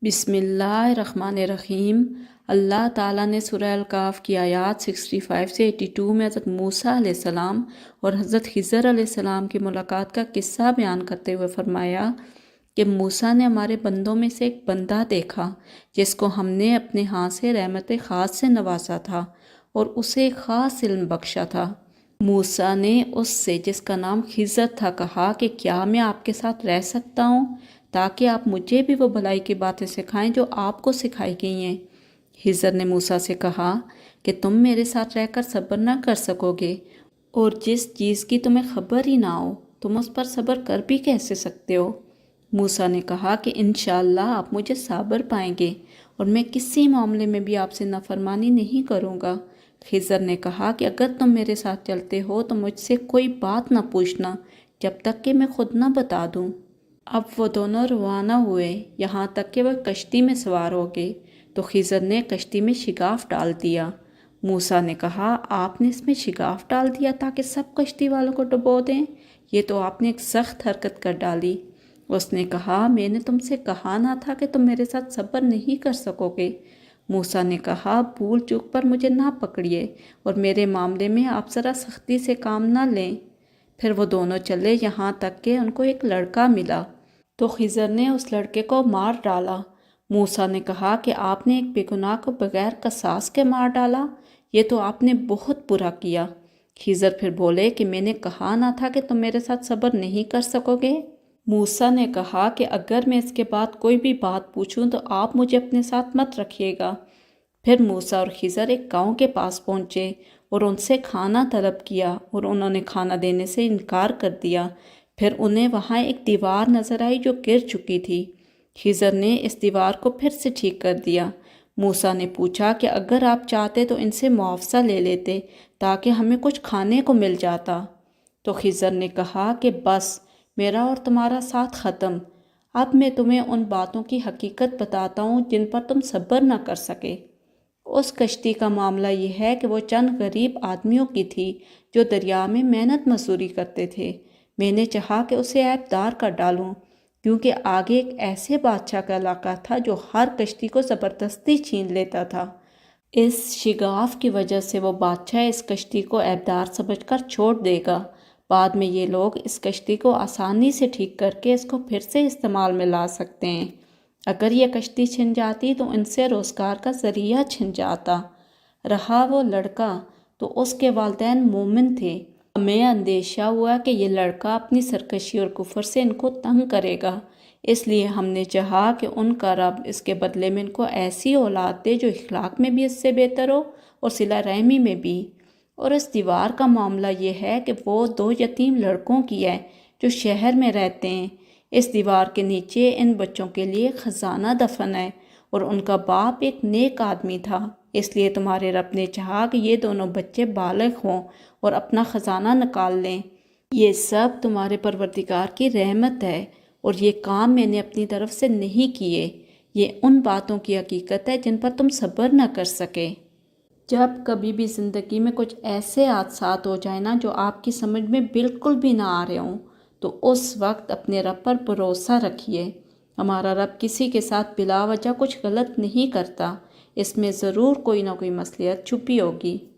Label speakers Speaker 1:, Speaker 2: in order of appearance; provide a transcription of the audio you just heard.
Speaker 1: बिस्मिल्लाहिर्रहमानिर्रहीम। अल्लाह ताला ने सूरह अल-काफ की आयत 65 से 82 में हज़रत मूसा अलैहिस्सलाम और हज़रत खिज़र अलैहिस्सलाम की मुलाकात का किस्सा बयान करते हुए फरमाया कि मूसा ने हमारे बंदों में से एक बंदा देखा जिसको हमने अपने हाथ से रहमत ख़ास से नवाजा था और उसे ख़ास इल्म बख्शा था। मूसा ने उससे जिसका नाम खिज़र था कहा कि क्या मैं आपके साथ रह सकता हूँ ताकि आप मुझे भी वो भलाई की बातें सिखाएं जो आपको सिखाई गई हैं। खिज़र ने मूसा से कहा कि तुम मेरे साथ रहकर सब्र ना कर सकोगे और जिस चीज़ की तुम्हें खबर ही ना हो तुम उस पर सब्र कर भी कैसे सकते हो। मूसा ने कहा कि इंशाअल्लाह आप मुझे साबर पाएंगे और मैं किसी मामले में भी आपसे नाफरमानी नहीं करूँगा। खिज़र ने कहा कि अगर तुम मेरे साथ चलते हो तो मुझसे कोई बात ना पूछना जब तक कि मैं खुद ना बता दूँ। अब वो दोनों रवाना हुए यहाँ तक कि वह कश्ती में सवार हो गए तो खिज़र ने कश्ती में शिगाफ डाल दिया। मूसा ने कहा आपने इसमें शिगाफ डाल दिया ताकि सब कश्ती वालों को डुबो दें, ये तो आपने एक सख्त हरकत कर डाली। उसने कहा मैंने तुमसे कहा ना था कि तुम मेरे साथ सब्र नहीं कर सकोगे। मूसा ने कहा भूल चूक पर मुझे ना पकड़िए और मेरे मामले में आप ज़रा सख्ती से काम ना लें। फिर वो दोनों चले यहाँ तक कि उनको एक लड़का मिला तो खिज़र ने उस लड़के को मार डाला। मूसा ने कहा कि आपने एक बेगुनाह को बगैर कसास के मार डाला, ये तो आपने बहुत बुरा किया। खिज़र फिर बोले कि मैंने कहा ना था कि तुम मेरे साथ सब्र नहीं कर सकोगे। मूसा ने कहा कि अगर मैं इसके बाद कोई भी बात पूछूं तो आप मुझे अपने साथ मत रखिएगा। फिर मूसा और खिज़र एक गांव के पास पहुंचे और उनसे खाना तलब किया और उन्होंने खाना देने से इनकार कर दिया। फिर उन्हें वहाँ एक दीवार नज़र आई जो गिर चुकी थी। खिज़र ने इस दीवार को फिर से ठीक कर दिया। मूसा ने पूछा कि अगर आप चाहते तो इनसे मुआवजा ले लेते ताकि हमें कुछ खाने को मिल जाता। तो खिज़र ने कहा कि बस मेरा और तुम्हारा साथ ख़त्म। अब मैं तुम्हें उन बातों की हकीकत बताता हूँ जिन पर तुम सब्र न कर सके। उस कश्ती का मामला ये है कि वो चंद गरीब आदमियों की थी जो दरिया में मेहनत मजदूरी करते थे। मैंने चाहा कि उसे ऐबदार कर डालूं क्योंकि आगे एक ऐसे बादशाह का इलाका था जो हर कश्ती को ज़बरदस्ती छीन लेता था। इस शिगाफ की वजह से वो बादशाह इस कश्ती को ऐबदार समझकर छोड़ देगा। बाद में ये लोग इस कश्ती को आसानी से ठीक करके इसको फिर से इस्तेमाल में ला सकते हैं। अगर ये कश्ती छिन जाती तो इनसे रोज़गार का ज़रिया छिन जाता। रहा वो लड़का तो उसके वालिदैन मोमिन थे। हमें अंदेशा हुआ कि ये लड़का अपनी सरकशी और कुफर से इनको तंग करेगा, इसलिए हमने चाहा कि उनका रब इसके बदले में इनको ऐसी औलाद दे जो इखलाक में भी इससे बेहतर हो और सिला रहमी में भी। और इस दीवार का मामला ये है कि वो दो यतीम लड़कों की है जो शहर में रहते हैं। इस दीवार के नीचे इन बच्चों के लिए ख़जाना दफन है और उनका बाप एक नेक आदमी था, इसलिए तुम्हारे रब ने चाहा कि ये दोनों बच्चे बालिग हों और अपना ख़जाना निकाल लें। ये सब तुम्हारे परवरदिगार की रहमत है और ये काम मैंने अपनी तरफ से नहीं किए। ये उन बातों की हकीकत है जिन पर तुम सब्र न कर सके। जब कभी भी ज़िंदगी में कुछ ऐसे हादसात हो जाए ना जो आपकी समझ में बिल्कुल भी ना आ रहे हों तो उस वक्त अपने रब पर भरोसा रखिए। हमारा रब किसी के साथ बिला वजह कुछ गलत नहीं करता, इसमें ज़रूर कोई ना कोई मसलियत छुपी होगी।